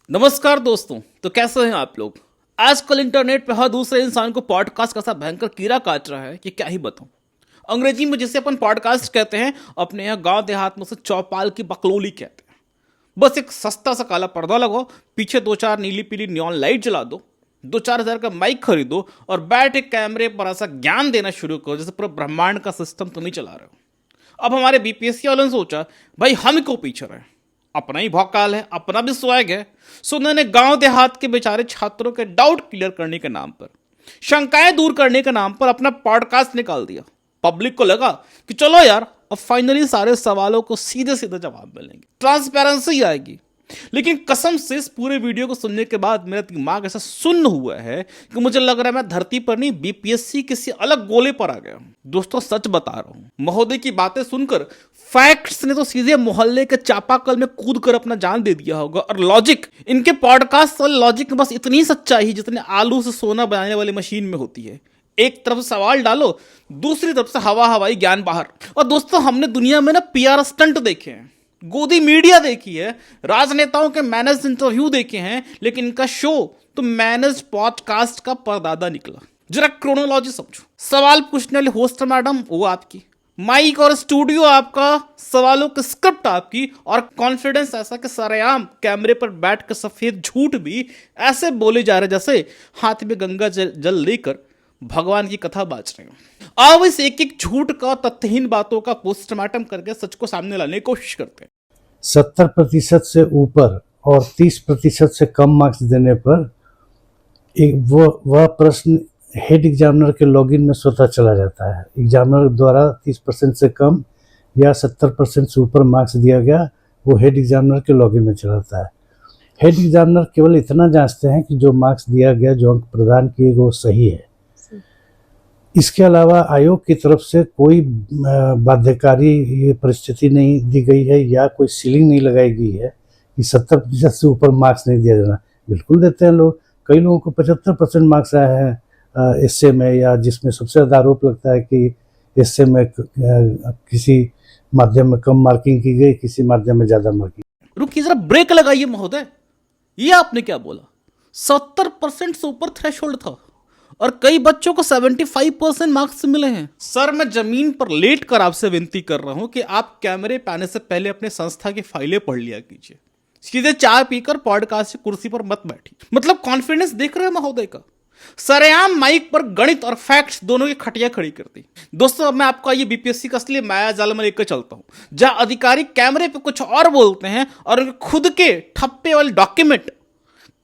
नमस्कार दोस्तों। तो कैसे हैं आप लोग। आजकल इंटरनेट पे हर दूसरे इंसान को पॉडकास्ट का सा भयंकर कीड़ा काट रहा है कि क्या ही बताऊं। अंग्रेजी में जिसे अपन पॉडकास्ट कहते हैं, अपने यहाँ गांव देहात में से चौपाल की बकलोली कहते हैं। बस एक सस्ता सा काला पर्दा लगाओ, पीछे दो चार नीली पीली नियॉन लाइट जला दो, 2-4 हज़ार का माइक खरीदो और बैठे कैमरे पर ऐसा ज्ञान देना शुरू करो जैसे पूरा ब्रह्मांड का सिस्टम तुम ही चला रहे हो। अब हमारे बीपीएससी वालों ने सोचा, भाई हम क्यों पीछे रहे, अपना ही भौकाल है, अपना भी स्वैग है। सो उन्होंने गांव देहात के बेचारे छात्रों के डाउट क्लियर करने के नाम पर, शंकाएं दूर करने के नाम पर अपना पॉडकास्ट निकाल दिया। पब्लिक को लगा कि चलो यार, अब फाइनली सारे सवालों को सीधे सीधे जवाब मिलेंगे, ट्रांसपेरेंसी आएगी। लेकिन कसम से इस पूरे वीडियो को सुनने के बाद मेरा दिमाग ऐसा सुन्न हुआ है कि मुझे लग रहा है मैं धरती पर नहीं, बीपीएससी किसी अलग गोले पर आ गया हूं। दोस्तों सच बता रहा हूं, महोदय की बातें सुनकर फैक्ट्स ने तो सीधे मोहल्ले के चापाकल में कूद कर अपना जान दे दिया होगा, और लॉजिक, इनके पॉडकास्ट वाले लॉजिक में बस इतनी सच्चाई जितने आलू से सोना बनाने वाली मशीन में होती है। एक तरफ से सवाल डालो, दूसरी तरफ से हवा हवाई ज्ञान बाहर। और दोस्तों हमने दुनिया में ना पीआर स्टंट देखे हैं, गोदी मीडिया देखी है, राजनेताओं के मैनेज इंटरव्यू देखे हैं, लेकिन इनका शो तो मैनेज पॉडकास्ट का परदादा निकला। जरा क्रोनोलॉजी समझो। सवाल पूछने वाले होस्ट मैडम वो आपकी, माइक और स्टूडियो आपका, सवालों की स्क्रिप्ट आपकी, और कॉन्फिडेंस ऐसा कि सरेआम कैमरे पर बैठ कर सफेद झूठ भी ऐसे बोले जा रहे जैसे हाथ में गंगा जल लेकर भगवान की कथा बाज रहे हो। आओ इस एक एक झूठ का, तथ्यहीन बातों का पोस्टमार्टम करके सच को सामने लाने की कोशिश करते हैं। 70% से ऊपर और 30% से कम मार्क्स देने पर वह प्रश्न हेड एग्जामिनर के लॉगिन में स्वतः चला जाता है। एग्जामिनर द्वारा 30% से कम या 70% से ऊपर मार्क्स दिया गया, वो हेड एग्जामिनर के लॉगिन में चला जाता है। हेड एग्जामिनर केवल इतना जांचते हैं कि जो मार्क्स दिया गया, जो अंक प्रदान किए गए, वो सही है। इसके अलावा आयोग की तरफ से कोई बाध्यकारी परिस्थिति नहीं दी गई है या कोई सीलिंग नहीं लगाई गई है कि 70% से ऊपर मार्क्स नहीं दिया जाना। बिल्कुल देते हैं लोग। कई लोगों को 75% मार्क्स आए हैं एसए में, या जिसमें सबसे ज़्यादा आरोप लगता है कि एसए में किसी माध्यम में कम मार्किंग की गई, किसी माध्यम में ज़्यादा मार्किंग। रुकिए जरा, ब्रेक लगाइए महोदय। ये आपने क्या बोला? 70% से ऊपर थ्रेशोल्ड था और कई बच्चों को 75% मार्क्स मिले हैं। सर मैं जमीन पर लेट कर आपसे विनती कर रहा हूं कि आप कैमरे पे आने से पहले अपने संस्था की फाइलें पढ़ लिया कीजिए। सीधे चाय पीकर पॉडकास्ट की कुर्सी पर मत बैठिए। मतलब कॉन्फिडेंस देख रहे हैं महोदय का। सरेआम माइक पर गणित और फैक्ट्स दोनों की खटिया खड़ी कर दी। दोस्तों अब मैं आपको ये बीपीएससी का असली माया जाल में लेकर चलता हूं, जहां अधिकारी कैमरे पे कुछ और बोलते हैं और उनके खुद के ठप्पे वाले डॉक्यूमेंट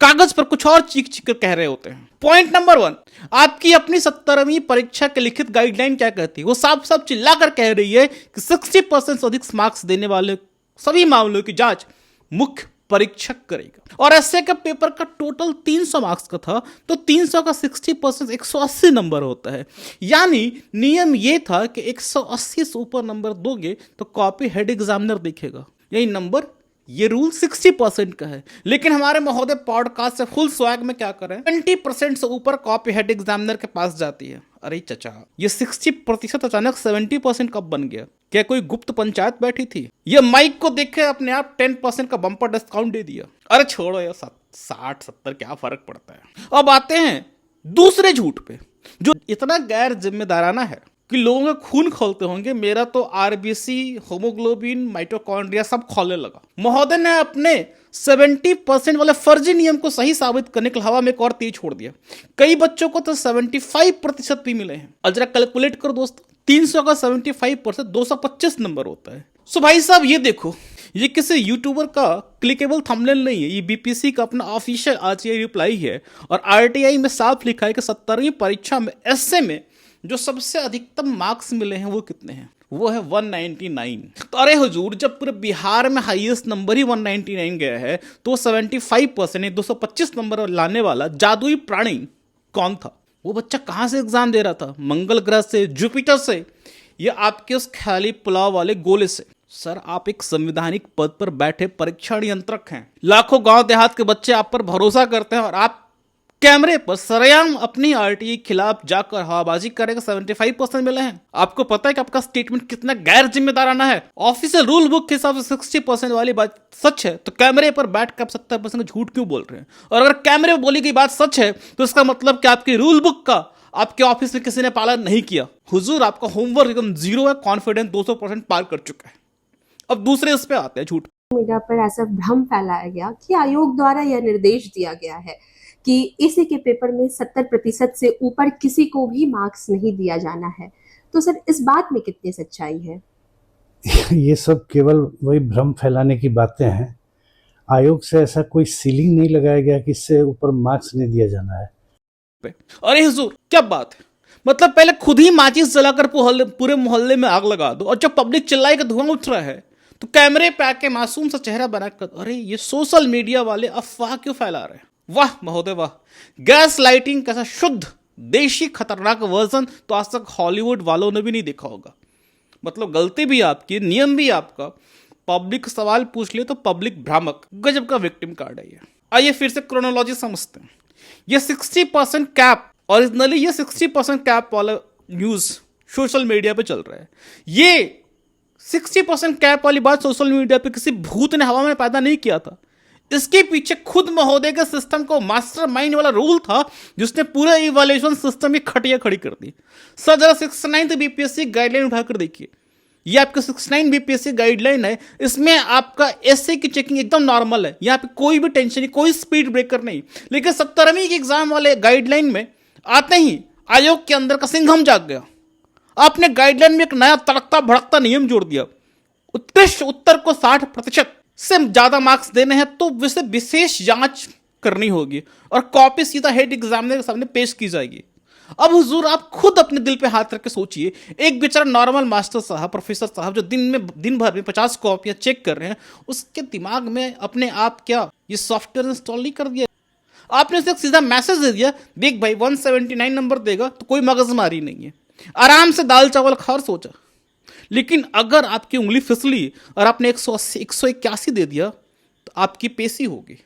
कागज पर कुछ और चीख चीख कर कह रहे होते हैं। पॉइंट नंबर 1, आपकी अपनी 70वीं परीक्षा के लिखित गाइडलाइन क्या कहती है? वो साफ साफ चिल्लाकर कह रही है कि 60% से अधिक मार्क्स देने वाले सभी मामलों की जांच मुख्य परीक्षक करेगा। और ऐसे का पेपर का टोटल 300 मार्क्स का था, तो 300 का 60% 180 नंबर होता है। यानी नियम ये था कि 180 से ऊपर नंबर दोगे तो कॉपी हेड एग्जामिनर देखेगा। यही नंबर, ये रूल 60% का है। लेकिन हमारे महोदय पॉडकास्ट से फुल स्वैग में क्या करें, 20% से ऊपर कॉपी हेड एग्जामिनर के पास जाती है। अरे चचा, ये 60% अचानक 70% कब बन गया? क्या कोई गुप्त पंचायत बैठी थी? ये माइक को देखे अपने आप 10% का बम्पर डिस्काउंट दे दिया। अरे छोड़ो यार, 60-70 क्या फर्क पड़ता है। अब आते हैं दूसरे झूठ पे, जो इतना गैर जिम्मेदाराना है कि लोगों के खून खोलते होंगे। मेरा तो आरबीसी, होमोग्लोबिन, माइटोकॉन्ड्रिया सब खोलने लगा। महोदय ने अपने 70% वाले फर्जी नियम को सही साबित करने के हवा में एक और तीर छोड़ दिया। कई बच्चों को तो 75% भी मिले हैं। अब जरा कैलकुलेट करो दोस्तों, 300 का 75% 225 नंबर होता है। सो भाई साहब ये देखो, ये किसी यूट्यूबर का क्लिकेबल थंबनेल नहीं है, ये बीपीएससी का अपना ऑफिशियल आरटीआई रिप्लाई है। और आरटीआई में साफ लिखा है कि 70वीं परीक्षा में एसए में जो सबसे अधिकतम मार्क्स मिले हैं वो कितने हैं? वो है 199। तो अरे हुजूर, जब पूरे बिहार में हाईएस्ट नंबर ही 199 गया है, तो 75% 225 नंबर लाने वाला जादुई प्राणी कौन था? वो बच्चा कहां से एग्जाम दे रहा था? मंगल ग्रह से, जुपिटर से, या आपके उस ख्याली पुलाव वाले गोले से? सर आप एक संवैधानिक पद पर बैठे परीक्षा नियंत्रक हैं। लाखों गांव देहात के बच्चे आप पर भरोसा करते हैं और आप कैमरे पर सरेआम अपनी आरटीई खिलाफ जाकर हवाबाजी करेगा 75% मिले हैं। आपको पता है कि आपका स्टेटमेंट कितना गैर जिम्मेदाराना है। ऑफिशियल रूल बुक के हिसाब से 60% वाली बात सच है, तो कैमरे पर बैठ कर आप 70% झूठ क्यों बोल रहे हैं? और अगर कैमरे पर बोली गई बात सच है तो इसका मतलब कि आपकी रूल बुक का आपके ऑफिस में किसी ने पालन नहीं किया। हुजूर, आपका होमवर्क एकदम जीरो है, कॉन्फिडेंस 200% पार कर चुका है। अब दूसरे इस पे आते हैं झूठ। मीडिया पर ऐसा भ्रम फैलाया गया कि आयोग द्वारा यह निर्देश दिया गया है कि इसी के पेपर में 70% से ऊपर किसी को भी मार्क्स नहीं दिया जाना है। तो सर, इस बात में कितनी सच्चाई है? ये सब केवल वही भ्रम फैलाने की बातें हैं। आयोग से ऐसा कोई सीलिंग नहीं लगाया गया कि इससे ऊपर मार्क्स नहीं दिया जाना है। अरे हुजूर, क्या बात है? मतलब पहले खुद ही माचिस जलाकर पूरे मोहल्ले में आग लगा दो, और जब पब्लिक चिल्लाई का धुआं उठ रहा है तो कैमरे पे आके मासूम सा चेहरा बनाकर अरे ये सोशल मीडिया वाले अफवाह क्यों फैला रहे हैं। वाह महोदय वाह, गैस लाइटिंग कैसा शुद्ध देशी खतरनाक वर्जन तो आज तक हॉलीवुड वालों ने भी नहीं देखा होगा। मतलब गलती भी आपकी, नियम भी आपका, पब्लिक सवाल पूछ ले तो पब्लिक भ्रामक, गजब का विक्टिम कार्ड है ये। आइए फिर से क्रोनोलॉजी समझते हैं। ये 60% कैप, ओरिजिनली ये 60% कैप वाला न्यूज सोशल मीडिया पे चल रहा है। ये 60% कैप वाली बात सोशल मीडिया पे किसी भूत ने हवा में पैदा नहीं किया था। इसके पीछे खुद महोदय के सिस्टम को मास्टरमाइंड वाला रूल था जिसने पूरे इवैल्यूएशन सिस्टम की खटिया खड़ी कर दी। सर जरा 69 बीपीएससी गाइडलाइन उठाकर देखिए। ये आपका 69 बीपीएससी गाइडलाइन है, इसमें आपका एसए की चेकिंग एकदम नॉर्मल है, यहाँ पे कोई भी टेंशन नहीं, कोई स्पीड ब्रेकर नहीं। लेकिन 17वीं के एग्जाम वाले गाइडलाइन में आते ही आयोग के अंदर का सिंघम जाग गया। आपने गाइडलाइन में एक नया तड़कता भड़कता नियम जोड़ दिया। उत्कृष्ट उत्तर को 60% से ज्यादा मार्क्स देने हैं तो वैसे विशेष जांच करनी होगी और कॉपी सीधा हेड एग्जामिनर के सामने पेश की जाएगी। अब हुजूर, आप खुद अपने दिल पे हाथ रख के सोचिए, एक बेचारा नॉर्मल मास्टर साहब, प्रोफेसर साहब जो दिन भर में 50 कॉपियां चेक कर रहे हैं, उसके दिमाग में अपने आप क्या ये सॉफ्टवेयर इंस्टॉल नहीं कर दिया? आपने उसे सीधा मैसेज दे दिया, देख भाई 179 नंबर देगा, तो कोई मगजमारी नहीं है, आराम से दाल चावल खा और सोचा। लेकिन अगर आपकी उंगली फिसली और आपने 180 181 दे दिया तो आपकी पेशी होगी।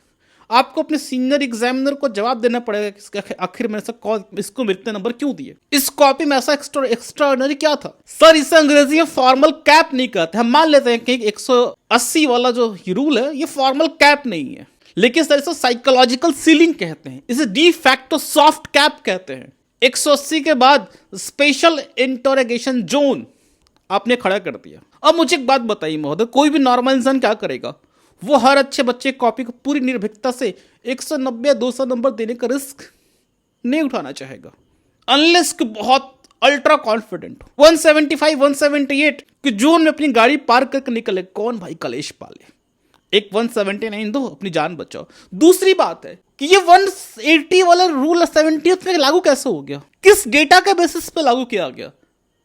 आपको अपने सीनियर एग्जामिनर को जवाब देना पड़ेगा कि आखिर में इसको इतने नंबर क्यों दिए, इस कॉपी में ऐसा एक्स्ट्राऑर्डिनरी क्या था। सर इसे अंग्रेजी में फॉर्मल कैप नहीं कहते। हम मान लेते हैं कि 180 वाला जो रूल है ये फॉर्मल कैप नहीं है, लेकिन सर इसे साइकोलॉजिकल सीलिंग कहते हैं, इसे डी फैक्टो सॉफ्ट कैप कहते हैं। 180 के बाद स्पेशल इंटरोगेशन जोन आपने खड़ा कर दिया। अब मुझे एक बात बताइए महोदय, कोई भी नॉर्मल इंसान क्या करेगा? वो हर अच्छे बच्चे कॉपी को पूरी निर्भीकता से 190 200 नंबर देने का रिस्क नहीं उठाना चाहेगा, अनलेस कि बहुत अल्ट्रा कॉन्फिडेंट हो। 175 178 कि जोन में अपनी गाड़ी पार्क करके निकले, कौन भाई कलेश पाले। एक 179 दो, अपनी जान बचाओ। दूसरी बात है कि ये 180 वाला रूल 70th में लागू कैसे हो गया, किस डेटा के बेसिस पे लागू किया गया,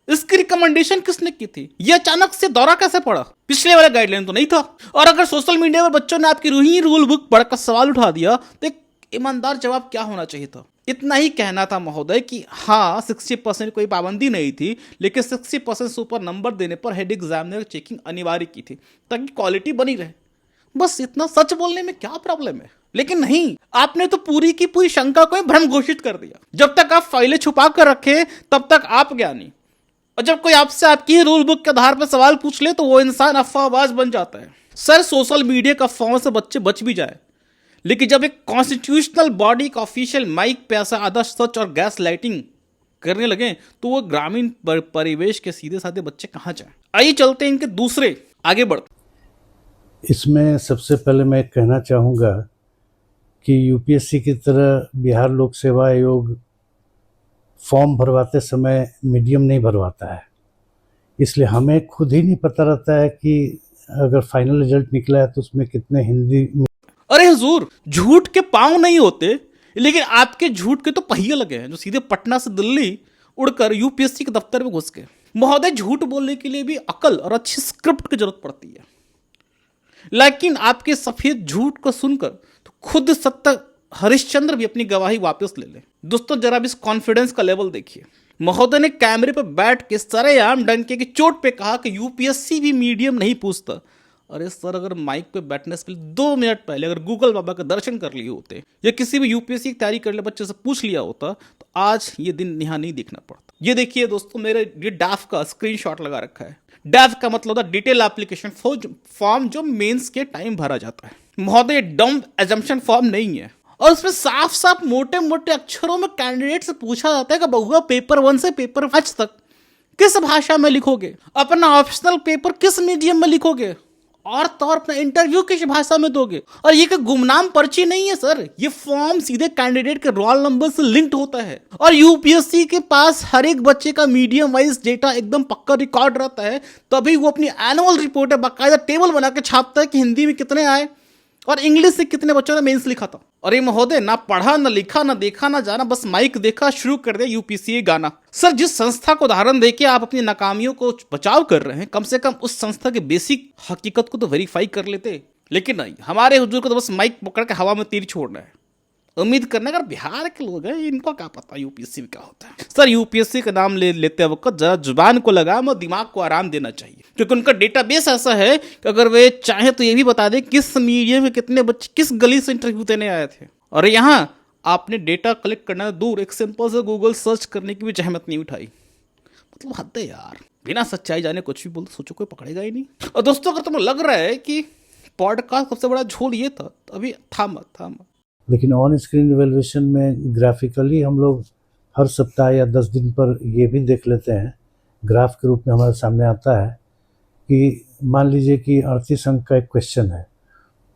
इसकी रिकमेंडेशन किसने की थी, ये अचानक से दौरा कैसे पड़ा? पिछले वाला गाइडलाइन तो नहीं था। और अगर सोशल मीडिया पर बच्चों ने आपकी रूही रूल बुक पढ़कर सवाल उठा दिया तो एक ईमानदार जवाब क्या होना चाहिए था? इतना ही कहना था महोदय कि हाँ 60% कोई पाबंदी नहीं थी, लेकिन 60% से ऊपर नंबर देने पर हेड एग्जामिनर चेकिंग अनिवार्य की थी ताकि क्वालिटी बनी रहे। बस इतना, सच बोलने में क्या प्रॉब्लम है? लेकिन नहीं, आपने तो पूरी की पूरी शंका को भ्रम घोषित कर दिया। जब तक आप फाइलें छुपा कर रखे तब तक आप ज्ञानी, और जब कोई आपसे आपकी रूल बुक के आधार पर सवाल पूछ ले तो वो इंसान अफवाहबाज बन जाता है। सर सोशल मीडिया का अफवाहों से बच्चे बच भी जाए, लेकिन जब एक कॉन्स्टिट्यूशनल बॉडी का ऑफिशियल माइक पे ऐसा आधा सच और गैस लाइटिंग करने लगे तो वो ग्रामीण परिवेश के सीधे साधे बच्चे कहाँ जाए। आइए चलते हैं इनके दूसरे, आगे बढ़ते। इसमें सबसे पहले मैं कहना चाहूँगा कि यूपीएससी की तरह बिहार लोक सेवा आयोग फॉर्म भरवाते समय मीडियम नहीं भरवाता है, इसलिए हमें खुद ही नहीं पता रहता है कि अगर फाइनल रिजल्ट निकला है तो उसमें कितने हिंदी। अरे हुजूर, झूठ के पांव नहीं होते, लेकिन आपके झूठ के तो पहिए लगे हैं जो सीधे पटना से दिल्ली उड़कर यूपीएससी के दफ्तर में घुस गए। महोदय, झूठ बोलने के लिए भी अकल और अच्छी स्क्रिप्ट की जरूरत पड़ती है, लेकिन आपके सफेद झूठ को सुनकर तो खुद सत्ता हरिश्चंद्र भी अपनी गवाही वापस ले ले। दोस्तों जरा भी इस कॉन्फिडेंस का लेवल देखिए। महोदय ने कैमरे पर बैठ के सरेआम डंके की चोट पे कहा कि यूपीएससी भी मीडियम नहीं पूछता, अरे सर, अगर माइक पे बैठने से पहले 2 मिनट पहले अगर गूगल बाबा के दर्शन कर लिए होते या किसी भी यूपीएससी की तैयारी करने बच्चे से पूछ लिया होता तो आज ये दिन यहाँ नहीं देखना पड़ता। ये देखिए दोस्तों, मेरे ये डैफ का स्क्रीनशॉट लगा रखा है। डैफ का मतलब होता है डिटेल एप्लीकेशन फॉर्म, जो मेंस के टाइम भरा जाता है। महोदय, डम्ब एजम्पशन फॉर्म नहीं है, और उसमें साफ साफ मोटे मोटे अक्षरों में कैंडिडेट से पूछा जाता है कि बहुआ पेपर 1 से पेपर 5 तक किस भाषा में लिखोगे, अपना ऑप्शनल पेपर किस मीडियम में लिखोगे, और तो और अपना इंटरव्यू किस भाषा में दोगे। और ये कोई गुमनाम पर्ची नहीं है सर, ये फॉर्म सीधे कैंडिडेट के रोल नंबर से लिंक्ड होता है। और यूपीएससी के पास हर एक बच्चे का मीडियम वाइज डेटा एकदम पक्का रिकॉर्ड रहता है, तभी वो अपनी एनुअल रिपोर्ट बाकायदा टेबल बना के छापता है कि हिंदी में कितने आए और इंग्लिश से कितने बच्चों ने मेंस लिखा था। और ये महोदय, ना पढ़ा, ना लिखा, ना देखा, ना जाना, बस माइक देखा, शुरू कर दिया यूपीएससी गाना। सर, जिस संस्था को उदाहरण देके आप अपनी नाकामियों को बचाव कर रहे हैं, कम से कम उस संस्था के बेसिक हकीकत को तो वेरीफाई कर लेते। लेकिन नहीं, हमारे हुजूर को तो बस माइक पकड़ के हवा में तीर छोड़ना है। उम्मीद करना, अगर बिहार के लोग हैं इनको क्या पता यूपीएससी में क्या होता है। सर, यूपीएससी का नाम लेते वक्त जरा जुबान को लगाम और दिमाग को आराम देना चाहिए, क्योंकि उनका डेटाबेस ऐसा है कि अगर वे चाहे तो ये भी बता दें किस मीडियम में कितने बच्चे किस गली से इंटरव्यू देने आए थे। और यहाँ आपने डेटा कलेक्ट करना दूर, एक सिंपल से गूगल सर्च करने की भी जहमत नहीं उठाई। मतलब हद है यार, बिना सच्चाई जाने कुछ भी बोल, सोचो कोई पकड़ेगा ही नहीं। और दोस्तों, अगर तुम्हें लग रहा है कि पॉडकास्ट सबसे बड़ा झोल ये था, तो अभी थामा। लेकिन ऑन स्क्रीन इवेल्युएशन में ग्राफिकली हम लोग हर सप्ताह या 10 दिन पर ये भी देख लेते हैं, ग्राफ के रूप में हमारे सामने आता है कि मान लीजिए कि 38 अंक का एक क्वेश्चन है,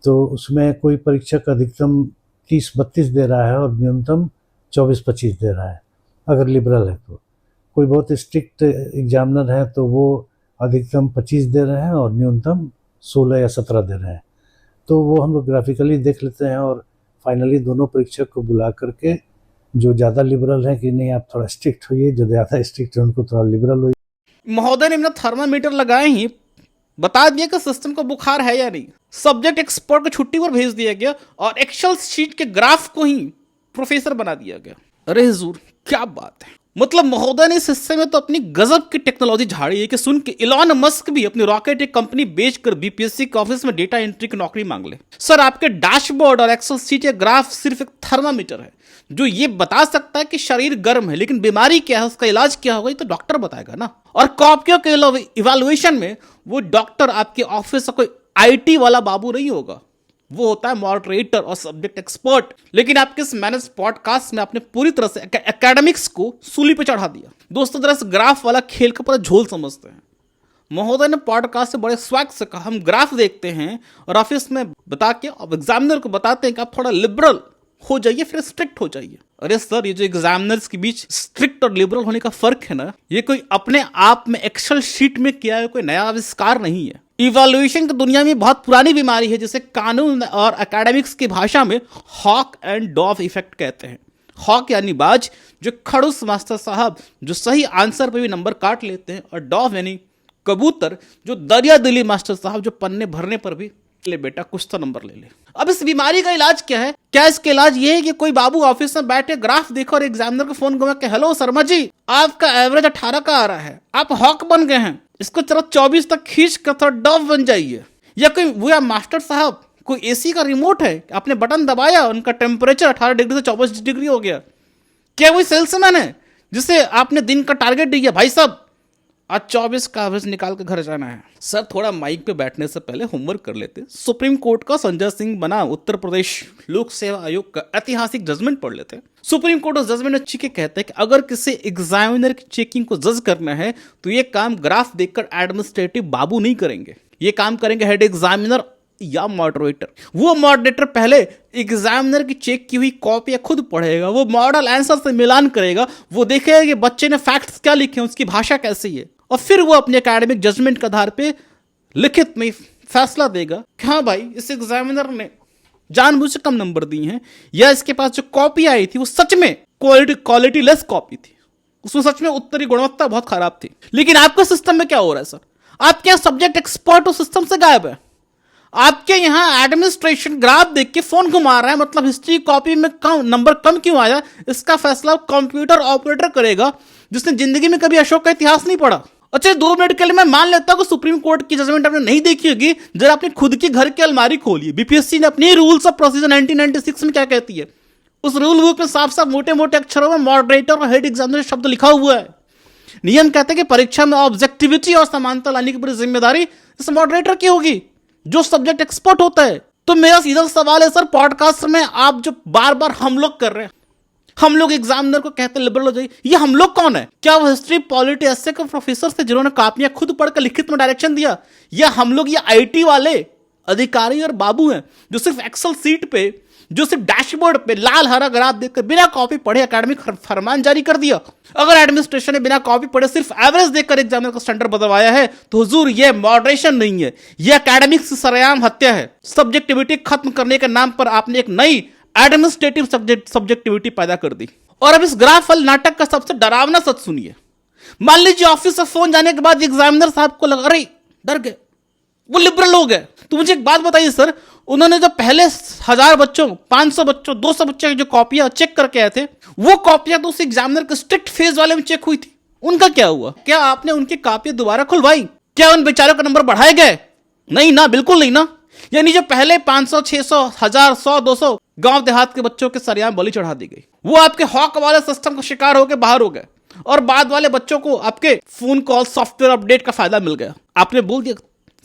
तो उसमें कोई परीक्षक अधिकतम 30-32 दे रहा है और न्यूनतम 24-25 दे रहा है अगर लिबरल है। तो कोई बहुत स्ट्रिक्ट एग्जामिनर है तो वो अधिकतम 25 दे रहे हैं और न्यूनतम 16 या 17 दे रहे हैं। तो वो हम लोग ग्राफिकली देख लेते हैं और फाइनली दोनों परीक्षक को बुला करके जो ज़्यादा लिबरल है कि नहीं आप थोड़ा स्ट्रिक्ट होइए, जो ज़्यादा स्ट्रिक्ट है उनको थोड़ा लिबरल होइए। महोदय ने अपना थर्मामीटर लगाए ही बता दिया कि सिस्टम को बुखार है या नहीं। सब्जेक्ट एक्सपर्ट को छुट्टी पर भेज दिया गया और एक्सेल शीट के ग्राफ को ही प्रोफेसर बना दिया गया। अरे हुजूर, क्या बात है। मतलब महोदय ने इस हिस्से में तो अपनी गजब की टेक्नोलॉजी झाड़ी है कि सुन के इलॉन मस्क भी अपनी रॉकेट एक कंपनी बेचकर बीपीएससी के ऑफिस में डेटा एंट्री की नौकरी मांग ले। सर, आपके डैशबोर्ड और एक्सेल शीट या ग्राफ सिर्फ एक थर्मामीटर है जो ये बता सकता है कि शरीर गर्म है, लेकिन बीमारी क्या है, उसका इलाज क्या होगा, ये तो डॉक्टर बताएगा ना। और कॉपियों के इवैल्यूएशन में वो डॉक्टर आपके ऑफिस का कोई आईटी वाला बाबू नहीं होगा, वो होता है मॉडरेटर और सब्जेक्ट एक्सपर्ट। लेकिन आपके इस मैनेज पॉडकास्ट में आपने पूरी तरह से एकेडमिक्स को सूली पे चढ़ा दिया। दोस्तों, जरा इस ग्राफ वाला खेल का पूरा झोल समझते हैं। महोदय ने पॉडकास्ट से बड़े स्वैग से कहा, हम ग्राफ देखते हैं और ऑफिस में बता के अब एग्जामिनर को बताते हैं कि आप थोड़ा लिबरल हो जाइए फिर स्ट्रिक्ट हो जाइए। अरे सर, ये जो एग्जामिनर्स के बीच स्ट्रिक्ट और लिबरल होने का फर्क है ना, ये कोई अपने आप में एक्सेल शीट में किया है कोई नया आविष्कार नहीं है। इवैल्यूएशन की दुनिया में बहुत पुरानी बीमारी है जिसे कानून और एकेडमिक्स की भाषा में हॉक एंड डॉव इफेक्ट कहते हैं। हॉक यानी बाज, जो खड़ूस मास्टर साहब जो सही आंसर पे भी नंबर काट लेते हैं, और डॉव यानी कबूतर, जो दरिया दिली मास्टर साहब जो पन्ने भरने पर भी ले बेटा कुछ तो नंबर ले ले। अब इस बीमारी का इलाज क्या है? क्या इसका इलाज ये है कि कोई बाबू ऑफिस में बैठे ग्राफ देखो और एग्जामिनर को फोन घुमा के, हेलो शर्मा जी, आपका एवरेज 18 का आ रहा है, आप हॉक बन गए हैं, इसको चलो 24 तक खींच कर थोड़ा डॉव बन जाइए। या कोई वो मास्टर साहब, कोई एसी का रिमोट है, आपने बटन दबाया, उनका टेम्परेचर 18 डिग्री से 24 डिग्री हो गया। क्या वही सेल्समैन है जिसे आपने दिन का टारगेट दिया, भाई साहब आज 24 का एवरेज निकाल के घर जाना है। सर, थोड़ा माइक पे बैठने से पहले होमवर्क कर लेते। सुप्रीम कोर्ट का संजय सिंह बना उत्तर प्रदेश लोक सेवा आयोग का ऐतिहासिक जजमेंट पढ़ लेते। सुप्रीम कोर्ट उस जजमेंट अच्छी के कहते हैं कि अगर किसी एग्जामिनर की चेकिंग को जज करना है तो ये काम ग्राफ देखकर एडमिनिस्ट्रेटिव बाबू नहीं करेंगे, ये काम करेंगे हेड एग्जामिनर या मॉडरेटर। वो मॉडरेटर पहले एग्जामिनर की चेक की हुई कॉपी खुद पढ़ेगा, वो मॉडल आंसर से मिलान करेगा, वो देखेगा कि बच्चे ने फैक्ट्स क्या लिखे हैं, उसकी भाषा कैसी है, और फिर वो अपने एकेडमिक जजमेंट के आधार पे लिखित में फैसला देगा कि हाँ भाई, इस एग्जामिनर ने जानबूझ से कम नंबर दिए हैं, या इसके पास जो कॉपी आई थी वो सच में क्वालिटी लेस कॉपी थी, उसमें सच में उत्तरी गुणवत्ता बहुत खराब थी। लेकिन आपके सिस्टम में क्या हो रहा है सर? आपके यहाँ सब्जेक्ट एक्सपर्ट उस सिस्टम से गायब है। आपके यहाँ एडमिनिस्ट्रेशन ग्राफ देख के फोन घुमा रहा है, मतलब हिस्ट्री कॉपी में नंबर कम क्यों आया, इसका फैसला कंप्यूटर ऑपरेटर करेगा जिसने जिंदगी में कभी अशोक का इतिहास नहीं पढ़ा। अच्छा 2 मिनट के लिए मैं मान लेता हूं कि सुप्रीम कोर्ट की जजमेंट आपने नहीं देखी होगी, जरा अपनी खुद की घर की अलमारी खोलिए। बीपीएससी ने अपनी रूल्स ऑफ प्रोसीजर 1996 में क्या कहती है, उस रूल बुक में साफ साफ मोटे मोटे अक्षरों में मॉडरेटर और हेड एग्जामिनर शब्द लिखा हुआ है। नियम कहते हैं कि परीक्षा में ऑब्जेक्टिविटी और समानता लाने की पूरी जिम्मेदारी इस मॉडरेटर की होगी, जो सब्जेक्ट एक्सपर्ट होता है। तो मेरा सीधा सवाल है सर, पॉडकास्ट में आप जो बार बार हम लोग कर रहे हैं, हम लोग एग्जामिनर को कहते हैं लिबरल हो जाइए, ये हम लोग कौन है? क्या वो हिस्ट्री पॉलिटी ऐसे के प्रोफेसर थे जिन्होंने कापियां खुद पढ़कर लिखित में डायरेक्शन दिया, या हम लोग ये आईटी वाले अधिकारी और बाबू हैं जो सिर्फ एक्सेल सीट पे, जो सिर्फ डैशबोर्ड पे लाल हरा ग्राफ देखकर बिना कॉपी पढ़े एकेडमिक फरमान जारी कर दिया? अगर एडमिनिस्ट्रेशन ने बिना कॉपी पढ़े सिर्फ एवरेज देखकर एग्जामिनर का स्टैंडर्ड बदलवाया है तो हुजूर ये मॉडरेशन नहीं है, ये एकेडमिक सरेआम हत्या है। सब्जेक्टिविटी खत्म करने के नाम पर आपने एक नई एडमिनिस्ट्रेटिव सब्जेक्टिविटी पैदा कर दी। और अब इस ग्राफ वाले नाटक का सबसे डरावना सच सुनिए। मान लीजिए ऑफिस से फोन जाने के बाद एग्जामिनर साहब को लगा अरे डर गए, वो लिबरल हो गए। तो मुझे एक बात बताइए सर, उन्होंने जो पहले 1000 बच्चों, 500 बच्चों, 200 बच्चों की जो कॉपियां चेक करके आए थे, वो कॉपियां तो उस एग्जामिनर के स्ट्रिक्ट फेज वाले में चेक हुई थी, उनका क्या हुआ? क्या आपने उनकी कॉपियां दोबारा खुलवाई? क्या उन बेचारों का नंबर बढ़ाए गए? नहीं ना, बिल्कुल नहीं ना। यानी जो पहले 500, 600, 1000, 100, 200 गांव देहात के बच्चों के सरेआम बलि चढ़ा दी गई, वो आपके हॉक वाले सिस्टम का शिकार होकर बाहर हो गए, और बाद वाले बच्चों को आपके फोन कॉल सॉफ्टवेयर अपडेट का फायदा मिल गया। आपने बोल दिया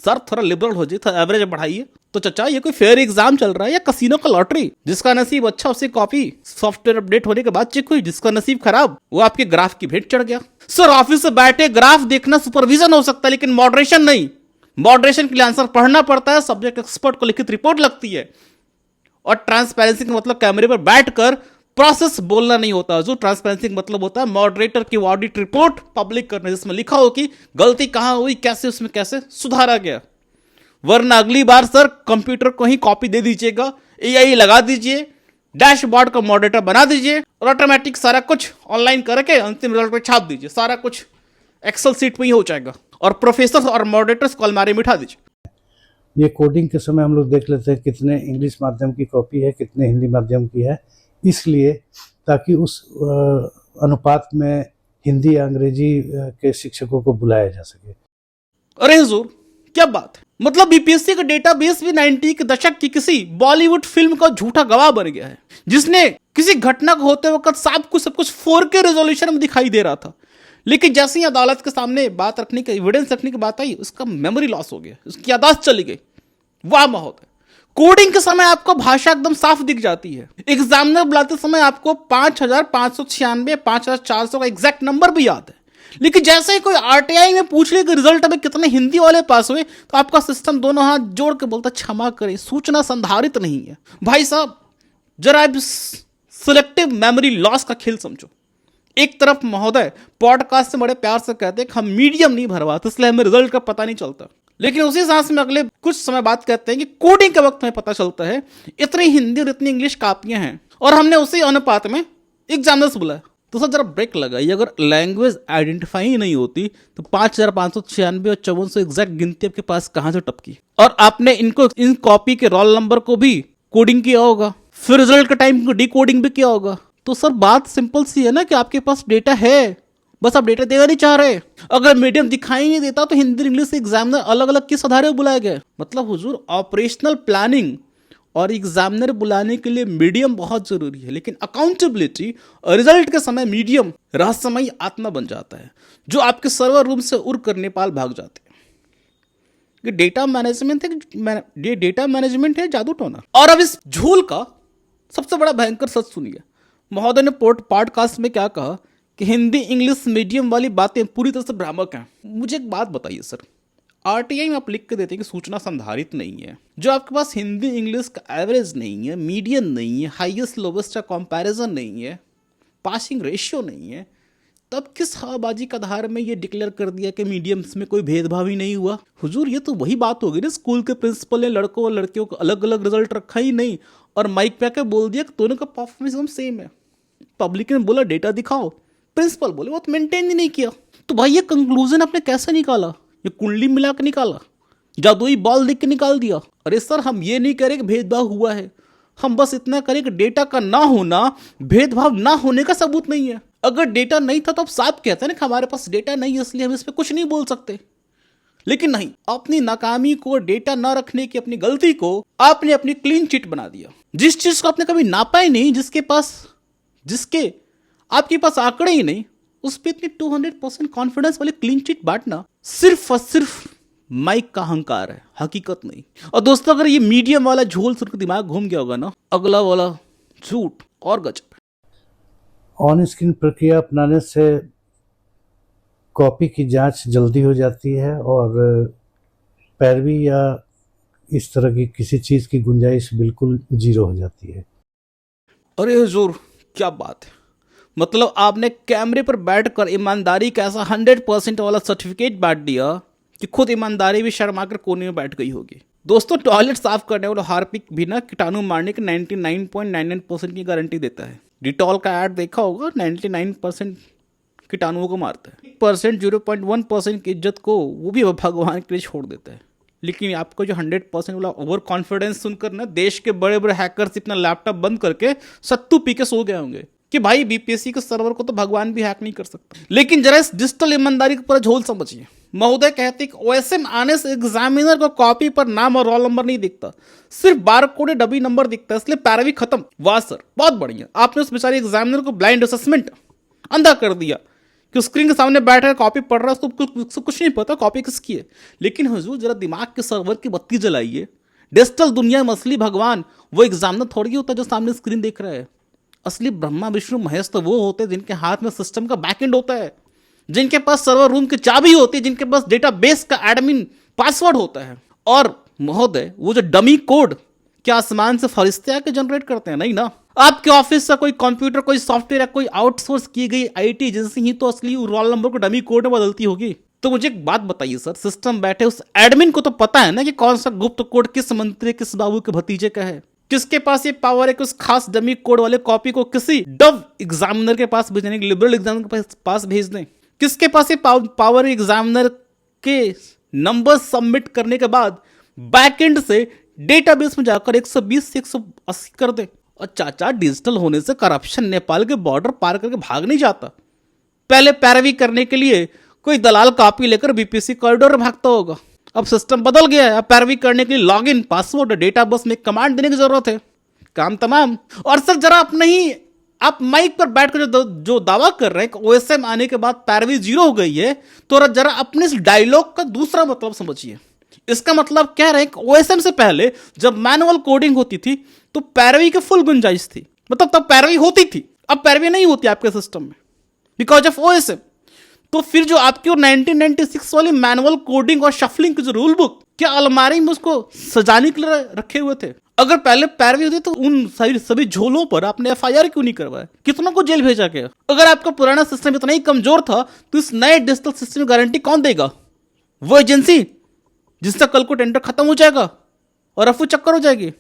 सर थोड़ा लिबरल हो जाइए, थोड़ा एवरेज बढ़ाइए। तो चचा ये कोई फेयर एग्जाम चल रहा है या कसीनो का लॉटरी? जिसका नसीब अच्छा उसे कॉपी सॉफ्टवेयर अपडेट होने के बाद चेक हुई, जिसका नसीब खराब वो आपके ग्राफ की भेंट चढ़ गया। सर ऑफिस से बैठे ग्राफ देखना सुपरविजन हो सकता है, लेकिन मॉडरेशन नहीं। मॉडरेशन के लिए आंसर पढ़ना पड़ता है, सब्जेक्ट एक्सपर्ट को लिखित रिपोर्ट लगती है, और ट्रांसपेरेंसी का मतलब कैमरे पर बैठकर प्रोसेस बोलना नहीं होता। जो ट्रांसपेरेंसी का मतलब होता है मॉडरेटर की ऑडिट रिपोर्ट पब्लिक करना, जिसमें लिखा हो कि गलती कहां हुई, कैसे उसमें कैसे सुधारा गया। वरना अगली बार सर कंप्यूटर को ही कॉपी दे दीजिएगा, एआई लगा दीजिए, डैशबोर्ड का मॉडरेटर बना दीजिए, और ऑटोमेटिक सारा कुछ ऑनलाइन करके अंतिम रिजल्ट पे छाप दीजिए, सारा कुछ एक्सेल सीट पे ही हो जाएगा, और प्रोफेसर और मॉडरेटर्स को अलमारी में बिठा दीजिए। ये कोडिंग के समय हम लोग देख लेते हैं कितने इंग्लिश माध्यम की कॉपी है, कितने हिंदी माध्यम की है, इसलिए ताकि उस अनुपात में हिंदी या अंग्रेजी के शिक्षकों को बुलाया जा सके। अरे हुजूर क्या बात है, मतलब बीपीएससी का डेटाबेस भी 90 के दशक की किसी बॉलीवुड फिल्म का झूठा गवाह बन गया है, जिसने किसी घटना को होते वक्त सब कुछ 4K रेजोल्यूशन में दिखाई दे रहा था, लेकिन जैसे ही अदालत के सामने बात रखने की, एविडेंस रखने की बात आई, उसका मेमोरी लॉस हो गया, उसकी याददाश्त चली गई। वाह महोदय, कोडिंग के समय आपको भाषा एकदम साफ दिख जाती है, एग्जामिनर बुलाते समय आपको 5596, 5400 का एग्जैक्ट नंबर भी याद है, लेकिन जैसे ही कोई आरटीआई में पूछ ले कि रिजल्ट में कितने हिंदी वाले पास हुए, तो आपका सिस्टम दोनों हाथ जोड़ के बोलता क्षमा करें, सूचना संधारित नहीं है। भाई साहब जरा सिलेक्टिव मेमोरी लॉस का खेल समझो। एक तरफ महोदय पॉडकास्ट से बड़े प्यार से कहते हैं कि हम मीडियम नहीं भरवाते, इसलिए हमें रिजल्ट का पता नहीं चलता, लेकिन उसी सांस में अगले कुछ समय बाद कहते हैं कि कोडिंग के वक्त हमें पता चलता है इतनी हिंदी और इतनी इंग्लिश कापियां हैं, और हमने उसी अनुपात में एग्जामिनर्स बुलाया। तो सर जरा ब्रेक लगाइए, अगर लैंग्वेज आइडेंटिफाई ही नहीं होती तो 5596 और 5400 एग्जैक्ट गिनती आपके पास कहां से टपकी? और आपने इन कॉपी के रोल नंबर को भी कोडिंग किया होगा, फिर रिजल्ट के टाइम को डिकोडिंग भी किया होगा। तो सर बात सिंपल सी है ना कि आपके पास डेटा है, बस आप डेटा देना नहीं चाह रहे। अगर मीडियम दिखाई नहीं देता तो हिंदी इंग्लिश एग्जामिनर अलग अलग किस आधार पर बुलाए गए? मतलब हुजूर ऑपरेशनल प्लानिंग और एग्जामिनर बुलाने के लिए मीडियम बहुत जरूरी है, लेकिन अकाउंटेबिलिटी और रिजल्ट के समय मीडियम रहस्यमयी आत्मा बन जाता है, जो आपके सर्वर रूम से उड़ कर नेपाल भाग जाते हैं। ये डेटा मैनेजमेंट है जादू टोना। और अब इस झूल का सबसे बड़ा भयंकर सच सुनिए। महोदय ने पॉडकास्ट में क्या कहा कि हिंदी इंग्लिश मीडियम वाली बातें पूरी तरह से भ्रामक हैं। मुझे एक बात बताइए सर, आरटीआई में आप लिख के देते हैं कि सूचना संधारित नहीं है, जो आपके पास हिंदी इंग्लिश का एवरेज नहीं है, मीडियन नहीं है, हाईएस्ट लोवेस्ट का कंपैरिजन नहीं है, पासिंग रेशियो नहीं है, तब किस हवाबाजी का आधार में ये डिक्लेयर कर दिया कि मीडियम्स में कोई भेदभाव ही नहीं हुआ? हुजूर ये तो वही बात होगी ना, स्कूल के प्रिंसिपल ने लड़कों और लड़कियों को अलग अलग रिजल्ट रखा ही नहीं और माइक पे आकर बोल दिया कि दोनों का परफॉर्मेंस एकदम सेम है। पब्लिक ने बोला डेटा दिखाओ, प्रिंसिपल बोले वो तो मेंटेन ही नहीं किया। तो भाई ये कंक्लूजन आपने कैसे निकाला? ये कुंडली मिला के निकाला, जादुई बॉल देख के निकाल दिया? अरे सर हम ये नहीं कह रहे कि भेदभाव हुआ है, हम बस इतना करें कि डेटा का ना होना भेदभाव ना होने का सबूत नहीं है। अगर डेटा नहीं था तो आप साफ कहते हैं ना कि हमारे पास डेटा नहीं है इसलिए हम इस पर कुछ नहीं बोल सकते। लेकिन नहीं, अपनी नाकामी को, डेटा न रखने की अपनी गलती को आपने अपनी क्लीन चिट बना दिया। जिस चीज को आपने कभी नापा ही नहीं, जिसके आपके पास आंकड़े ही नहीं, उस पर इतनी 200% कॉन्फिडेंस वाली क्लीन चिट बांटना सिर्फ और सिर्फ माइक का अहंकार है, हकीकत नहीं। और दोस्तों, अगर ये मीडियम वाला झोल सुनकर दिमाग घूम गया होगा ना, अगला वाला झूठ और गजब। ऑन स्क्रीन प्रक्रिया अपनाने से कॉपी की जांच जल्दी हो जाती है और पैरवी या इस तरह की किसी चीज़ की गुंजाइश बिल्कुल जीरो हो जाती है। अरे हुजूर, क्या बात है! मतलब आपने कैमरे पर बैठकर ईमानदारी का ऐसा 100% वाला सर्टिफिकेट बांट दिया कि खुद ईमानदारी भी शर्मा कर कोने में बैठ गई होगी। दोस्तों, टॉयलेट साफ करने वाला हार्पिक भी ना कीटाणु मारने की 99.99% की गारंटी देता है। डिटॉल का ऐड देखा होगा, 99% कीटाणुओं को मारता है। 1%, 0.1% की इज्जत को वो भी भगवान के लिए छोड़ देता है। लेकिन आपको जो 100% वाला ओवर कॉन्फिडेंस सुनकर ना देश के बड़े बड़े हैकर्स अपना लैपटॉप बंद करके सत्तू पी के सो गए होंगे कि भाई बीपीएससी के सर्वर को तो भगवान भी हैक नहीं कर सकता। लेकिन जरा इस डिजिटल ईमानदारी का पूरा झोल समझिए। महोदय कहते कि ओएसएम आने से एग्जामिनर को कॉपी पर नाम और रोल नंबर नहीं दिखता, सिर्फ बारकोड या डबी नंबर दिखता है, इसलिए पैरवी खत्म। वाह सर, बहुत बढ़िया। आपने उस बेचारे एग्जामिनर को ब्लाइंड असेसमेंट अंधा कर दिया कि स्क्रीन के सामने बैठकर कॉपी पढ़ रहा है, उसको कुछ नहीं पता कॉपी किसकी है। लेकिन हुजूर, जरा दिमाग के सर्वर की बत्ती जलाइए। डिजिटल दुनिया में असली भगवान वो एग्जामिनर थोड़ी होता है जो सामने स्क्रीन देख रहा है। असली ब्रह्मा विष्णु महेश तो वो होते हैं जिनके हाथ में सिस्टम का बैकएंड होता है, जिनके पास सर्वर रूम की चाबी होती है, जिनके पास डेटाबेस का एडमिन पासवर्ड होता है। और महोदय, वो जो डमी कोड क्या आसमान से फरिश्ते आके जनरेट करते हैं? नहीं ना। आपके ऑफिस से कोई कंप्यूटर, कोई सॉफ्टवेयर या कोई आउटसोर्स की गई आईटी एजेंसी ही तो असली रोल नंबर को डमी कोड में बदलती होगी। तो मुझे एक बात बताइए सर, सिस्टम बैठे उस एडमिन को तो पता है ना कि कौन सा गुप्त कोड किस मंत्री, किस बाबू के भतीजे का है। किसके पास ये पावर है कि उस खास डमी कोड वाले कॉपी को किसी डव एग्जामिनर के पास भेजने, लिबरल एग्जामिनर के पास भेज दें? किसके पास ये पावर एग्जामिनर के नंबर सबमिट करने के बाद बैकएंड से डेटाबेस में जाकर 120 से 180 कर दे? और चाचा, डिजिटल होने से करप्शन नेपाल के बॉर्डर पार करके भाग नहीं जाता। पहले पैरवी करने के लिए कोई दलाल कॉपी लेकर बीपीसी कॉरिडोर में भागता होगा। अब सिस्टम बदल गया है। अब पैरवी करने के लिए लॉगिन, पासवर्ड और डेटाबेस में कमांड देने की जरूरत है, काम तमाम। और सर, जरा आप माइक पर बैठकर जो दावा कर रहे हैं कि ओएसएम आने के बाद पैरवी जीरो हो गई है, तो जरा अपने इस डायलॉग का दूसरा मतलब समझिए। इसका मतलब कह रहे हैं कि ओएसएम से पहले जब मैनुअल कोडिंग होती थी तो पैरवी की फुल गुंजाइश थी, मतलब तब पैरवी होती थी। अब पैरवी नहीं होती आपके सिस्टम में बिकॉज ऑफ ओएसएम। तो फिर जो आपकी 1996 वाली मैनुअल कोडिंग और शफलिंग की जो रूल बुक, क्या अलमारी में उसको सजाने के लिए रखे हुए थे? अगर पहले पैरवी होती तो उन सभी झोलों पर आपने एफआईआर क्यों नहीं करवाया? कितनों को जेल भेजा गया? अगर आपका पुराना सिस्टम इतना ही कमजोर था तो इस नए डिजिटल सिस्टम की गारंटी कौन देगा? वो एजेंसी जिसका कल को टेंडर खत्म हो जाएगा और अफू चक्कर हो जाएगी।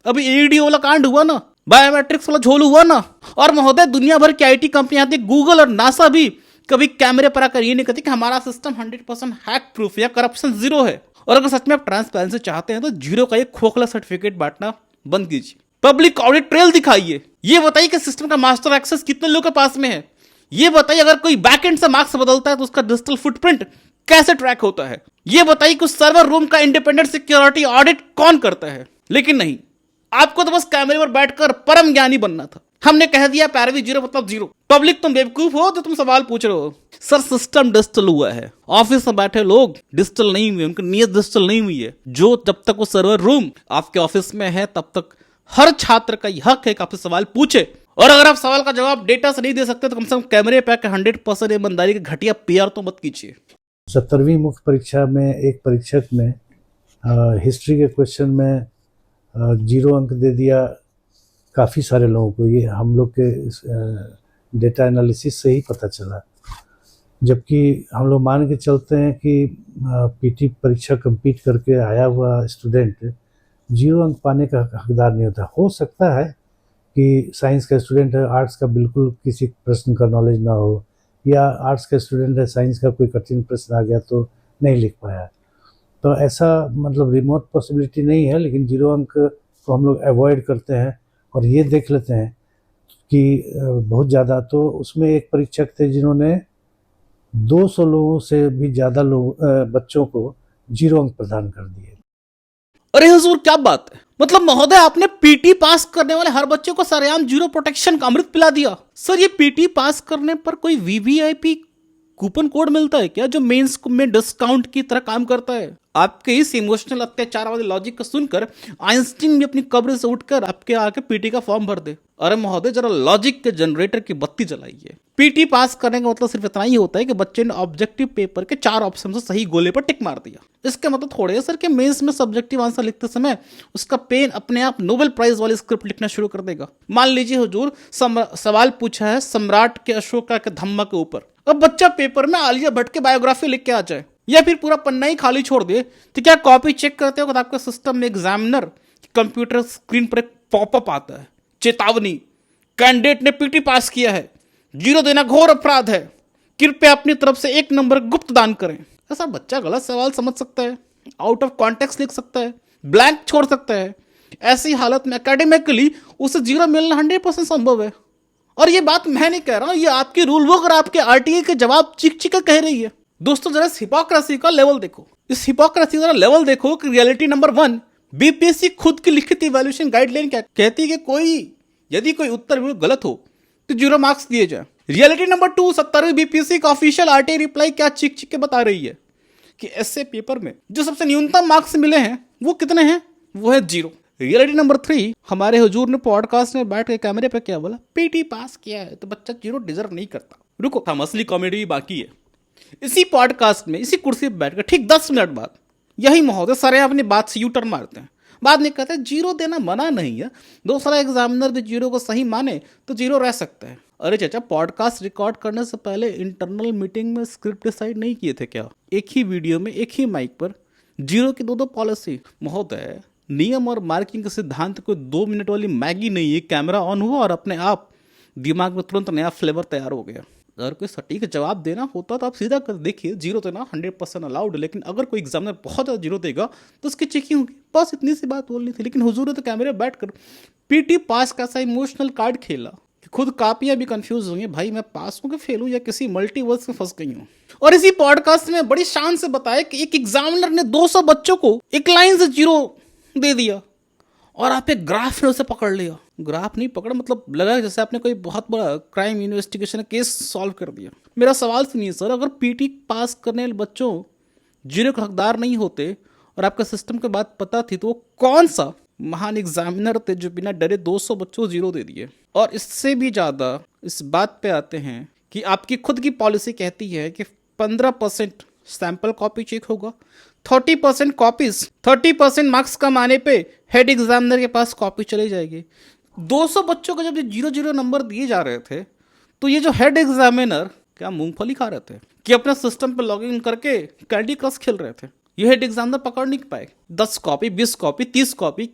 अभी ईडी वाला कांड हुआ ना, बायोमेट्रिक्स वाला झोल हुआ ना। और महोदय, दुनिया भर की आईटी कंपनियां आती, गूगल और नासा भी कभी कैमरे पर आकर ये नहीं कहती कि हमारा सिस्टम 100% हैक प्रूफ या करप्शन जीरो है। और अगर सच में आप ट्रांसपेरेंसी चाहते हैं तो जीरो का ये खोखला सर्टिफिकेट बांटना बंद कीजिए। पब्लिक ऑडिट ट्रेल दिखाइए। ये बताइए कि सिस्टम का मास्टर एक्सेस कितने लोगों के पास में है। ये बताइए अगर कोई बैकएंड से मार्क्स बदलता है तो उसका डिजिटल फुटप्रिंट कैसे ट्रैक होता है। ये बताइए कि उस सर्वर रूम का इंडिपेंडेंट सिक्योरिटी ऑडिट कौन करता है। लेकिन नहीं, आपको तो बस कैमरे पर बैठकर परम ज्ञानी बनना था। हमने कह दिया पैरवी जीरो मतलब जीरो। पब्लिक तुम बेवकूफ हो तो तुम सवाल पूछ रहे हो। सर, सिस्टम डिजिटल हुआ है, ऑफिस में बैठे लोग डिजिटल नहीं हुए, उनकी नीयत डिजिटल नहीं हुई है। जो जब तक वो सर्वर रूम आपके ऑफिस में है तब तक हर छात्र का हक है कि आपसे सवाल पूछे। और अगर आप सवाल का जवाब डेटा से नहीं दे सकते तो कम से कम कैमरे पे 100% ईमानदारी की घटिया पीआर तो मत कीजिए। 17वीं मुख्य परीक्षा में एक परीक्षक ने हिस्ट्री के क्वेश्चन में 0 अंक दे दिया काफ़ी सारे लोगों को। ये हम लोग के डेटा एनालिसिस से ही पता चला। जबकि हम लोग मान के चलते हैं कि पीटी परीक्षा कंप्लीट करके आया हुआ स्टूडेंट 0 अंक पाने का हकदार नहीं होता। हो सकता है कि साइंस का स्टूडेंट है, आर्ट्स का बिल्कुल किसी प्रश्न का नॉलेज ना हो, या आर्ट्स का स्टूडेंट है, साइंस का कोई कठिन प्रश्न आ गया तो नहीं लिख पाया। तो ऐसा मतलब रिमोट पॉसिबिलिटी नहीं है, लेकिन 0 अंक को हम लोग अवॉइड करते हैं और ये देख लेते हैं कि बहुत ज़्यादा, तो उसमें एक परीक्षक थे जिन्होंने 200 लोगों से भी ज़्यादा बच्चों को 0 अंक प्रदान कर दिए। अरे हुजूर क्या बात है, मतलब महोदय आपने पीटी पास करने वाले हर बच्चे को सरेआम जीरो प्रोटेक्शन का अमृत पिला दिया। सर ये पीटी पास करने पर कोई वीवीआईपी कूपन कोड मिलता है क्या जो मेंस में डिस्काउंट की तरह काम करता है? आपके इस इमोशनल अत्याचार वाले लॉजिक को सुनकर आइंस्टीन भी अपनी कब्र से उठकर आपके आके पीटी का फॉर्म भर दे। अरे महोदय जरा लॉजिक के जनरेटर की बत्ती जलाइए। पीटी पास करने का मतलब सिर्फ इतना ही होता है कि बच्चे ने ऑब्जेक्टिव पेपर के 4 ऑप्शन से सही गोले पर टिक मार दिया। इसके मतलब थोड़े है सर कि मेंस में सब्जेक्टिव आंसर लिखते समय उसका पेन अपने आप नोबेल प्राइज वाली स्क्रिप्ट लिखना शुरू कर देगा। मान लीजिए हुजूर सवाल पूछा है सम्राट के अशोका के धम्मा के ऊपर, अब बच्चा पेपर में आलिया भट्ट की बायोग्राफी लिख के आ जाए या फिर पूरा पन्ना ही खाली छोड़ दे, तो क्या कॉपी चेक करते हो आपके सिस्टम में एग्जामिनर कंप्यूटर स्क्रीन पर एक पॉपअप आता है, चेतावनी, कैंडिडेट ने पीटी पास किया है, 0 देना घोर अपराध है, कृपया अपनी तरफ से 1 नंबर गुप्त दान करें। ऐसा बच्चा गलत सवाल समझ सकता है, आउट ऑफ कॉन्टेक्स्ट लिख सकता है, ब्लैंक छोड़ सकता है। ऐसी हालत में एकेडमिकली उसे 0 मिलना 100% संभव है। और ये बात मैं नहीं कह रहा हूं, ये आपकी रूल बुक और आपके आरटीए के जवाब चिक चिक कह रही है। दोस्तों जरा इस हिपोक्रेसी का लेवल देखो, इस हिपोक्रेसी का जरा लेवल देखो कि रियलिटी नंबर 1 बीपीएससी खुद की लिखित इवैल्यूएशन गाइडलाइन क्या कहती है कि यदि कोई उत्तर गलत हो तो 0 मार्क्स दिए जाए। रियलिटी नंबर 2 70वीं बीपीएससी का ऑफिशियल आरटीए रिप्लाई क्या चिक चिक के बता रही है कि ऐसे पेपर में जो सबसे न्यूनतम मार्क्स मिले हैं वो कितने हैं, वो है 0। रियलिटी नंबर 3 हमारे हुजूर ने पॉडकास्ट में बैठ के कैमरे पे क्या बोला, पीटी पास किया है तो बच्चा 0 डिजर्व नहीं करता। रुको, हम असली कॉमेडी भी बाकी है। इसी पॉडकास्ट में इसी कुर्सी पर बैठकर ठीक 10 मिनट बाद यही महोदय सारे अपनी बात से यू टर्न मारते हैं, बाद में कहते हैं 0 देना मना नहीं है, दूसरा एग्जामिनर भी 0 को सही माने तो 0 रह सकता है। अरे चाचा पॉडकास्ट रिकॉर्ड करने से पहले इंटरनल मीटिंग में स्क्रिप्ट डिसाइड नहीं किए थे क्या? एक ही वीडियो में एक ही माइक पर 0 की 2 पॉलिसी। महोदय नियम और मार्किंग के सिद्धांत कोई 2 मिनट वाली मैगी नहीं है, कैमरा ऑन हुआ और अपने आप दिमाग में तुरंत नया फ्लेवर तैयार हो गया। अगर कोई सटीक जवाब देना होता तो आप सीधा कर देखिए 0 देना 100% अलाउड, लेकिन अगर कोई एग्जामिनर बहुत ज़्यादा 0 देगा तो उसकी चेकिंग होगी। बस इतनी सी बात बोलनी थी, लेकिन हुजूर ने तो कैमरे बैठ कर पीटी पास का सा इमोशनल कार्ड खेला कि खुद कापियां भी कंफ्यूज हुई, भाई मैं पास हूँ कि फेल हूँ या किसी मल्टीवर्स में फंस गई हूँ। और इसी पॉडकास्ट में बड़ी शान से बताया कि एक एग्जामिनर ने 200 बच्चों को एक लाइन से 0 दे दिया और आप एक ग्राफ ने उसे पकड़ लिया। ग्राफ नहीं पकड़ा मतलब लगा जैसे आपने कोई बहुत बड़ा क्राइम इन्वेस्टिगेशन केस सॉल्व कर दिया। मेरा सवाल सुनिए सर, अगर पीटी पास करने वाले बच्चों 0 के हकदार नहीं होते और आपका सिस्टम के बात पता थी तो वो कौन सा महान एग्जामिनर थे जो बिना डरे 200 बच्चों को 0 दे दिए? और इससे भी ज़्यादा इस बात पे आते हैं कि आपकी खुद की पॉलिसी कहती है कि 15% सैंपल कॉपी चेक होगा, 30% कॉपीज, 30% मार्क्स कम आने पे हेड एग्जामिनर के पास कॉपी चली जाएगी। 200 बच्चों को जब 0-0 नंबर दिए जा रहे थे तो ये जो हेड एग्जामिनर क्या मूंगफली खा रहे थे कि अपने सिस्टम पे लॉगिन करके कैंडी क्रश खेल रहे थे? ये हेड एग्जामिनर पकड़ नहीं पाए। 10 कॉपी, 20 कॉपी, 30 कॉपी,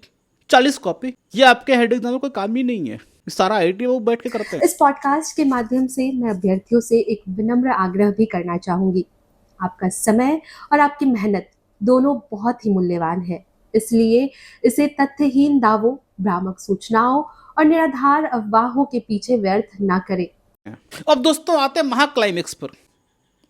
40 कॉपी, ये आपके हेड एग्जामिनर कोई काम ही नहीं है, सारा आईटी वो बैठ के करते हैं। इस पॉडकास्ट के माध्यम से मैं अभ्यर्थियों से एक विनम्र आग्रह भी करना चाहूंगी। आपका समय और आपकी मेहनत दोनों बहुत ही मूल्यवान है, इसलिए इसे तथ्यहीन दावों, भ्रामक सूचनाओं और निराधार अफवाहों के पीछे व्यर्थ ना करें। अब दोस्तों आते हैं महाक्लाइमेक्स पर।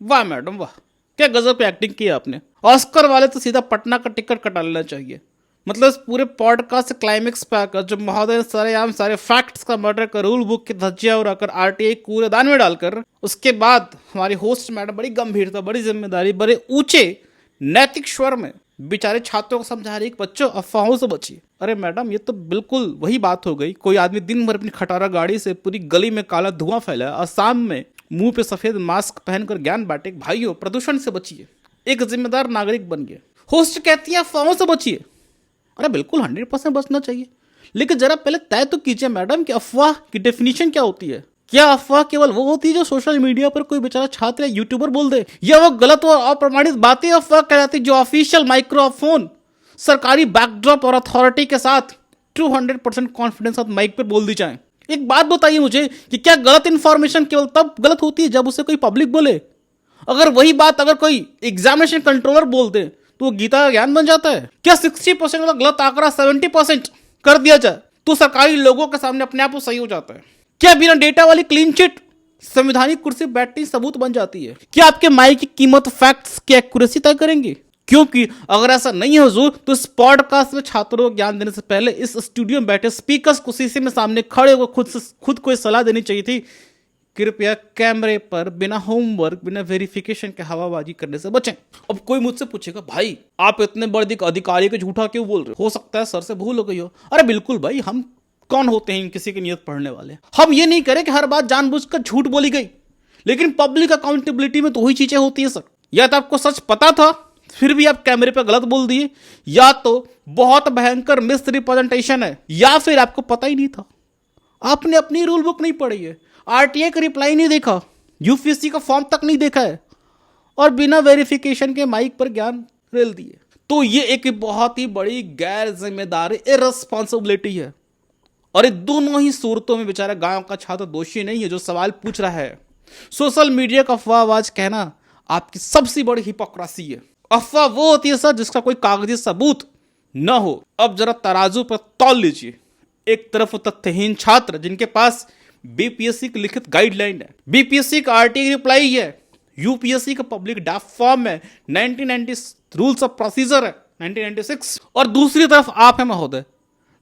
वाह मैडम वाह, क्या गजब की एक्टिंग की आपने। ऑस्कर वाले तो सीधा पटना का टिकट कटा लेना चाहिए। मतलब इस पूरे पॉडकास्ट से क्लाइमेक्स पे आकर जो महोदय सारे फैक्ट्स का मर्डर कर रूल बुक की धज्जियां उड़ाकर आरटीआई कूड़ेदान में डालकर, उसके बाद हमारी होस्ट मैडम बड़ी गंभीरता, बड़ी जिम्मेदारी, बड़े ऊंचे नैतिक स्वर में बेचारे छात्रों को समझा रही कि बच्चों अफवाहों से बचिए। अरे मैडम ये तो बिल्कुल वही बात हो गई, कोई आदमी दिन भर अपनी खटारा गाड़ी से पूरी गली में काला धुआं फैलाया और शाम में मुंह पे सफेद मास्क पहनकर ज्ञान बांटे भाइयों प्रदूषण से बचिए, एक जिम्मेदार नागरिक बन गए। होस्ट कहती है अफवाहों से बचिए। अरे बिल्कुल 100% बचना चाहिए, लेकिन जरा पहले तय तो कीजिए मैडम कि अफवाह की डेफिनेशन क्या होती है। क्या अफवाह केवल वो होती है जो सोशल मीडिया पर कोई बेचारा छात्र या यूट्यूबर बोल दे, या वो गलत और अप्रमाणित बातें अफवाह कहलाती जो ऑफिशियल माइक्रोफोन, सरकारी बैकड्रॉप और अथॉरिटी के साथ 200% कॉन्फिडेंस साथ माइक पर बोल दी जाए? एक बात बताइए मुझे कि क्या गलत इंफॉर्मेशन केवल तब गलत होती है जब उसे कोई पब्लिक बोले? अगर वही बात अगर कोई एग्जामिनेशन कंट्रोलर बोल दे तो वो गीता का ज्ञान बन जाता है? क्या 60% वाला गलत आंकड़ा 70% कर दिया जाए तो सरकारी लोगों के सामने अपने आप वो सही हो जाता है? क्या बिना डेटा वाली क्लीन चिट संवैधानिक कुर्सी बैठने सबूत बन जाती है? क्या आपके माई की कीमत फैक्ट्स की एक्यूरेसी तय करेंगे? क्योंकि अगर ऐसा नहीं है हुजूर, तो इस पॉडकास्ट में छात्रों को ज्ञान देने से पहले इस स्टूडियो में बैठे स्पीकर्स को शीशे में सामने खड़े होकर खुद को सलाह देनी चाहिए थी, कृपया कैमरे पर बिना होमवर्क बिना वेरिफिकेशन के हवाबाजी करने से बचें। अब कोई मुझसे पूछेगा, भाई आप इतने बड़े अधिकारी को झूठा क्यों बोल रहे हो सकता है सर से भूल हो गई हो। अरे बिल्कुल भाई, हम कौन होते हैं किसी की नियत पढ़ने वाले? हम ये नहीं करें कि हर बात जानबूझकर झूठ बोली गई, लेकिन पब्लिक अकाउंटेबिलिटी में तो वही चीजें होती है सर। या तो आपको सच पता था फिर भी आप कैमरे पर गलत बोल दिए, या तो बहुत भयंकर मिस रिप्रेजेंटेशन है, या फिर आपको पता ही नहीं था, आपने अपनी रूल बुक नहीं पढ़ी है, आरटीए का रिप्लाई नहीं देखा, यूपीएससी का फॉर्म तक नहीं देखा है, और बिना वेरिफिकेशन के माइक पर ज्ञान रेल दिए। तो ये एक बहुत ही बड़ी गैर जिम्मेदारी इररिस्पांसिबिलिटी है। और ये दोनों ही सूरतों में बेचारा गांव का छात्र दोषी नहीं है जो सवाल पूछ रहा है। सोशल मीडिया का अफवाहबाज कहना आपकी सबसे बड़ी हिपोक्रेसी है। अफवाह वो होती है सर जिसका कोई कागजी सबूत न हो। अब जरा तराजू पर तौल लीजिए, एक तरफ तथ्यहीन छात्र जिनके पास बीपीएससी की लिखित गाइडलाइन है, बीपीएससी का आरटीए रिप्लाई है, यूपीएससी का पब्लिक ड्राफ्ट फॉर्म है, 1990 रूल्स ऑफ प्रोसीजर है 1996, और दूसरी तरफ आप है महोदय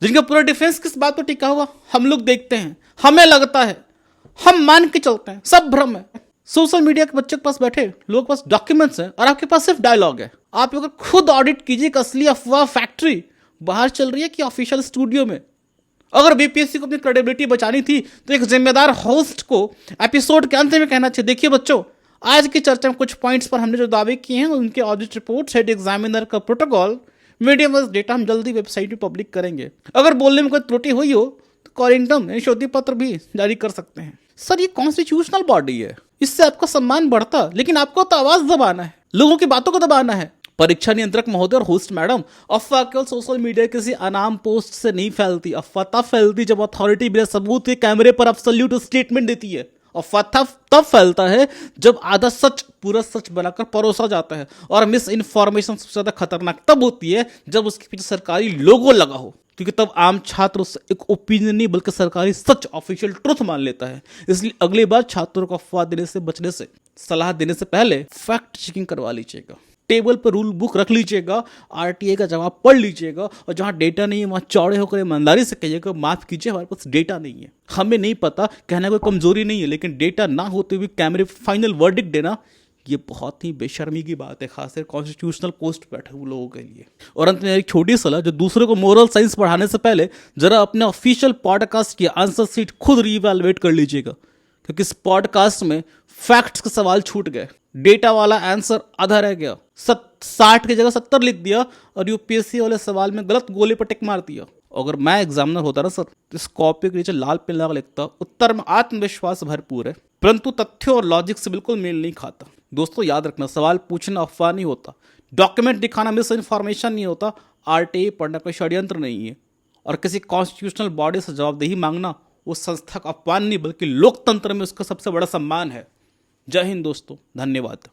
जिनका पूरा डिफेंस किस बात पर टिका हुआ? हम लोग देखते हैं, हमें लगता है, हम मान के चलते हैं, सब भ्रम है। सोशल मीडिया के बच्चे के पास बैठे लोगों के पास डॉक्यूमेंट्स हैं और आपके पास सिर्फ डायलॉग है। आप अगर खुद ऑडिट कीजिए कि असली अफवाह फैक्ट्री बाहर चल रही है कि ऑफिशियल स्टूडियो में। अगर बीपीएससी को अपनी क्रेडिबिलिटी बचानी थी तो एक जिम्मेदार होस्ट को एपिसोड के अंत में कहना चाहिए, देखिए बच्चों, आज की चर्चा में कुछ पॉइंट्स पर हमने जो दावे किए हैं उनके ऑडिट रिपोर्ट, हेड एग्जामिनर का प्रोटोकॉल, मीडियम डेटा हम जल्दी वेबसाइट में पब्लिक करेंगे। अगर बोलने में कोई त्रुटि हुई हो तो कॉरिंडम यानी शोधी पत्र भी जारी कर सकते हैं। सर ये कॉन्स्टिट्यूशनल बॉडी है, इससे आपका सम्मान बढ़ता, लेकिन आपको तो आवाज दबाना है, लोगों की बातों को दबाना है। परीक्षा नियंत्रक महोदय और होस्ट मैडम, अफवाह केवल सोशल मीडिया किसी अनाम पोस्ट से नहीं फैलती। अफवाह तब फैलती जब अथॉरिटी बिना सबूत के कैमरे पर एब्सोल्यूट स्टेटमेंट देती है। अफवाह तब फैलता है जब आधा सच पूरा सच बनाकर परोसा जाता है, और मिस इन्फॉर्मेशन सबसे ज्यादा खतरनाक तब होती है जब उसके पीछे सरकारी लोगो लगा हो, क्योंकि तब आम छात्र उससे एक ओपिनियन नहीं बल्कि सरकारी सच ऑफिशियल ट्रुथ मान लेता है। इसलिए अगली बार छात्रों को अफवाह देने से बचने से, सलाह देने से पहले फैक्ट चेकिंग करवा लीजिएगा, टेबल पर रूल बुक रख लीजिएगा, आरटीए का जवाब पढ़ लीजिएगा, और जहां डेटा नहीं है वहां चौड़े होकर ईमानदारी से कहिएगा, माफ कीजिए हमारे पास डेटा नहीं है। हमें नहीं पता, कहना कोई कमजोरी नहीं है, लेकिन डेटा ना होते हुए कैमरे फाइनल वर्डिक्ट देना ये बहुत ही बेशर्मी की बात है, खासकर कॉन्स्टिट्यूशनल पोस्ट बैठे हुए लोगों के लिए। और अंत में एक छोटी सलाह, जो दूसरे को मोरल साइंस पढ़ाने से पहले जरा अपने ऑफिशियल पॉडकास्ट की आंसर शीट खुद रीवैल्युएट कर लीजिएगा, क्योंकि इस पॉडकास्ट में फैक्ट्स के सवाल छूट गए, डेटा वाला आंसर आधा रह गया, 60 की जगह 70 लिख दिया, और यूपीएससी वाले सवाल में गलत गोले पर टिक मार दिया। अगर मैं एग्जामिनर होता ना सर, इस कॉपी के नीचे लाल पेन लगा लिखता, उत्तर में आत्मविश्वास भरपूर है परंतु तथ्यों और लॉजिक से बिल्कुल मेल नहीं खाता। दोस्तों याद रखना, सवाल पूछना अफवाह नहीं होता, डॉक्यूमेंट दिखाना मिस इन्फॉर्मेशन नहीं होता, आरटीए पढ़ना कोई षड्यंत्र नहीं है, और किसी कॉन्स्टिट्यूशनल बॉडी से जवाबदेही मांगना वो संस्था का अपमान नहीं बल्कि लोकतंत्र में उसका सबसे बड़ा सम्मान है। जय हिंद दोस्तों, धन्यवाद।